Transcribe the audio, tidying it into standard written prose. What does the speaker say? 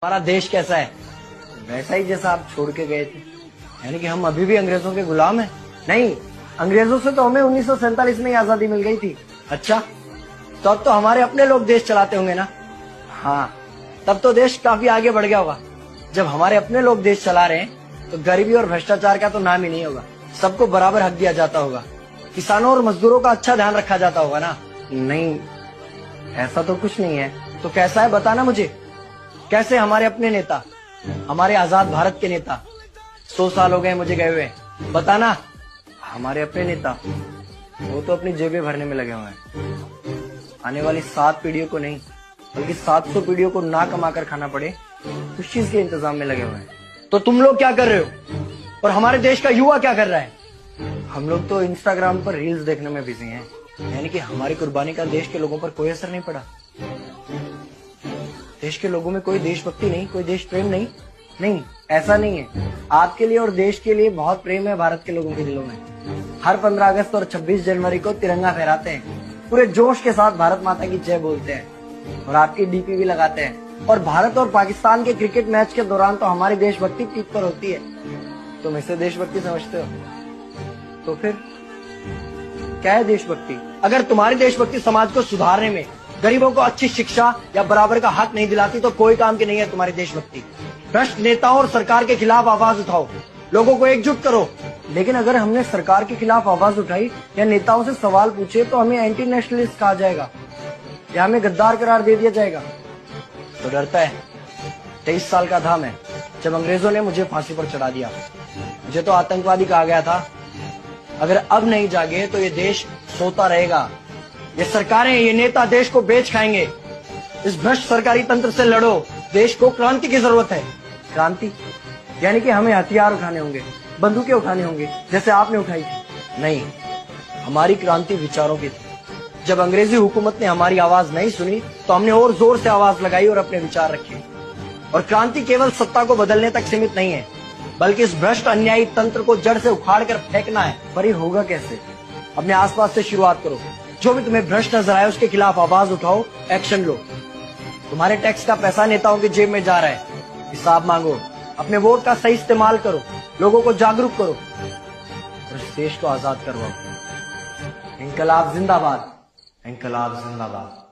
हमारा देश कैसा है वैसा ही जैसा आप छोड़ के गए थे। यानी कि हम अभी भी अंग्रेजों के गुलाम हैं? नहीं, अंग्रेजों से तो हमें 1947 में ही आजादी मिल गई थी। अच्छा, तो अब तो हमारे अपने लोग देश चलाते होंगे ना? हाँ, तब तो देश काफी आगे बढ़ गया होगा। जब हमारे अपने लोग देश चला रहे हैं तो गरीबी और भ्रष्टाचार का तो नाम ही नहीं होगा। सबको बराबर हक दिया जाता होगा, किसानों और मजदूरों का अच्छा ध्यान रखा जाता होगा ना? नहीं, ऐसा तो कुछ नहीं है। तो कैसा है बताना मुझे। कैसे हमारे अपने नेता, हमारे आजाद भारत के नेता, 100 साल हो गए मुझे गए हुए, बताना। हमारे अपने नेता वो तो अपनी जेबें भरने में लगे हुए हैं। आने वाली 7 पीढ़ियों को नहीं बल्कि 700 पीढ़ियों को ना कमा कर खाना पड़े उस चीज के इंतजाम में लगे हुए हैं। तो तुम लोग क्या कर रहे हो और हमारे देश का युवा क्या कर रहा है? हम लोग तो इंस्टाग्राम पर रील्स देखने में बिजी हैं। यानी कि हमारी कुर्बानी का देश के लोगों पर कोई असर नहीं पड़ा। देश के लोगों में कोई देशभक्ति नहीं, कोई देश प्रेम नहीं। नहीं, ऐसा नहीं है। आपके लिए और देश के लिए बहुत प्रेम है भारत के लोगों के दिलों में। हर 15 अगस्त और 26 जनवरी को तिरंगा फहराते हैं, पूरे जोश के साथ भारत माता की जय बोलते हैं और आपकी डीपी भी लगाते हैं। और भारत और पाकिस्तान के क्रिकेट मैच के दौरान तो हमारी देशभक्ति पीक पर होती है। तुम इसे देशभक्ति समझते हो? तो फिर क्या है देशभक्ति? अगर तुम्हारी देशभक्ति समाज को सुधारने में, गरीबों को अच्छी शिक्षा या बराबर का हक नहीं दिलाती तो कोई काम की नहीं है तुम्हारी देशभक्ति। भ्रष्ट नेताओं और सरकार के खिलाफ आवाज उठाओ, लोगों को एकजुट करो। लेकिन अगर हमने सरकार के खिलाफ आवाज उठाई या नेताओं से सवाल पूछे तो हमें एंटी नेशनलिस्ट कहा जाएगा या हमें गद्दार करार दे दिया जाएगा। तो डरता है। 23 साल का था मैं जब अंग्रेजों ने मुझे फांसी पर चढ़ा दिया। मुझे तो आतंकवादी कहा गया था। अगर अब नहीं जागे तो ये देश सोता रहेगा। ये सरकारें, ये नेता देश को बेच खाएंगे। इस भ्रष्ट सरकारी तंत्र से लड़ो। देश को क्रांति की जरूरत है। क्रांति यानी कि हमें हथियार उठाने होंगे, बंदूकें उठाने होंगे जैसे आपने उठाई थी। नहीं, हमारी क्रांति विचारों की थी। जब अंग्रेजी हुकूमत ने हमारी आवाज नहीं सुनी तो हमने और जोर से आवाज लगाई और अपने विचार रखे। और क्रांति केवल सत्ता को बदलने तक सीमित नहीं है, बल्कि इस भ्रष्ट अन्यायी तंत्र को जड़ से उखाड़ कर फेंकना है। पर ये होगा कैसे? अपने आसपास से शुरुआत करो। जो भी तुम्हें भ्रष्ट नजर आए उसके खिलाफ आवाज उठाओ, एक्शन लो। तुम्हारे टैक्स का पैसा नेताओं की जेब में जा रहा है, हिसाब मांगो। अपने वोट का सही इस्तेमाल करो, लोगों को जागरूक करो और इस देश को आजाद करवाओ। इंकलाब जिंदाबाद, इंकलाब जिंदाबाद।